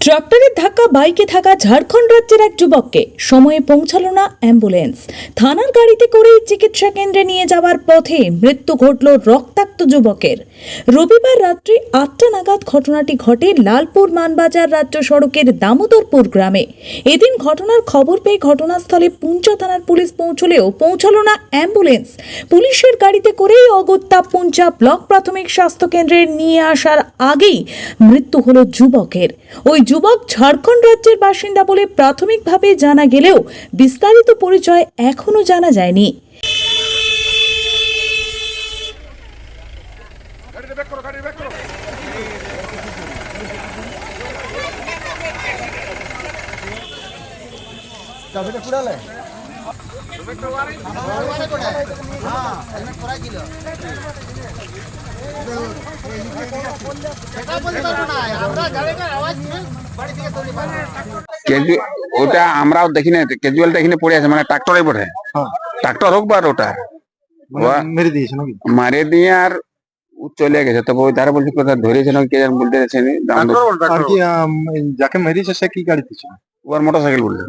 ট্রাক্টরের ধাক্কা বাইকে থাকা ঝাড়খণ্ড রাজ্যের এক যুবককে সময়ে পৌঁছালো না অ্যাম্বুলেন্স। থানার গাড়িতে করেই চিকিৎসা কেন্দ্রে নিয়ে যাওয়ার পথে মৃত্যু ঘটল রক্তাক্ত যুবকের। রবিবার রাত্রি 8টা নাগাদ ঘটনাটি ঘটে লালপুর মানবাজার রাজ্য সড়কের দামোদরপুর গ্রামে। এদিন ঘটনার খবর পেয়ে ঘটনাস্থলে পুঞ্চা থানার পুলিশ পৌঁছলেও পৌঁছালো না অ্যাম্বুলেন্স। পুলিশের গাড়িতে করেই অগত্যা পুঞ্চা ব্লক প্রাথমিক স্বাস্থ্য কেন্দ্রে নিয়ে আসার আগেই মৃত্যু হলো যুবকের। ওই যুবক ঝাড়খণ্ড রাজ্যের বাসিন্দা বলে প্রাথমিকভাবে জানা গেলেও বিস্তারিত পরিচয় এখনো জানা যায়নি। ওটা আমরাও দেখি না, ক্যাজুয়ালটা এখানে পড়ে আছে, মানে ট্রাক্টরে পড়ে, ট্রাক্টর হোক বা রোটার মেরে দিয়েছে নাকি? মারে দিয়ে আর ও চলে গেছে। তবে ওই ধারে বলছে কোথায় ধরেছে না কে জানে, বলতে পারছে না। আর কি যাকে মেরেছে সে কি গাড়িতে ছিল? ওর মোটরসাইকেল বলছে।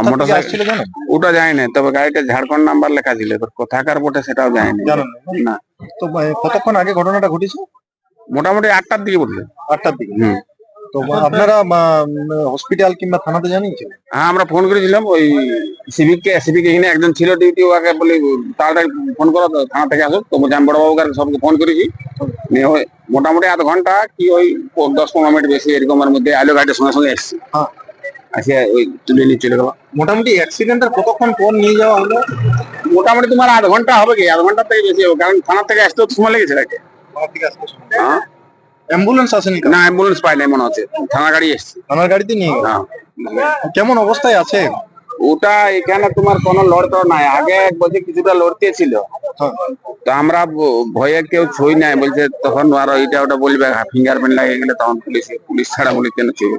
মোটরসাইকেল আসছিল জানেন? ওটা যায় না, তবে গাড়িটা ঝাড়খণ্ড নাম্বার লেখা ছিল, এবার কোথাকার বটে সেটাও যায় না। জানেন না। তো কতক্ষণ আগে ঘটনাটা ঘটেছে? মোটামুটি 8টার দিকে বলছে। 8টার দিকে। তো আপনারা হসপিটাল কিংবা থানাতে জানিয়েছেন? হ্যাঁ, আমরা ফোন করেছিলাম ওই সিভিক এখানে একজন ছিল ডিউটি, ওকে বলি তাড়াতাড়ি ফোন করো, থানা থেকে আসো। তো আমি বড়বাবুকে সবকে ফোন করেছি। ওই মোটামুটি আধ ঘন্টা কি ওই 10-15 মিনিট বেশি এরকমের মধ্যে আলো গাড়ির সঙ্গে সঙ্গে এসছে। আসে ওই তুলে নিয়ে চলে গেল। মোটামুটি অ্যাক্সিডেন্টের কতক্ষণ পর নিয়ে যাওয়া হলো? মোটামুটি তোমার আধ ঘন্টা হবে, কি আধ ঘন্টার থেকে বেশি হবে, কারণ থানা থেকে আসতে তো সময় লেগেছে নাকি। হ্যাঁ, অ্যাম্বুলেন্স আসেনি? না, অ্যাম্বুলেন্স পাই নাই মনে হচ্ছে, থানা গাড়ি এসছে। থানার গাড়িতে নিয়ে গেল? কেমন অবস্থায় আছে? ওটা এখানে তোমার কোনো লড়তড় নাই, আগে বলছে কিছুটা লড়তে ছিল, তো আমরা ভয়ে কেউ ছুঁই নাই বলছে, তখন আরো এটা ওটা বলবে ফিঙ্গারপ্রিন্ট লাগিয়ে গেলে তখন পুলিশ ছাড়া বলে কেন ছুঁই।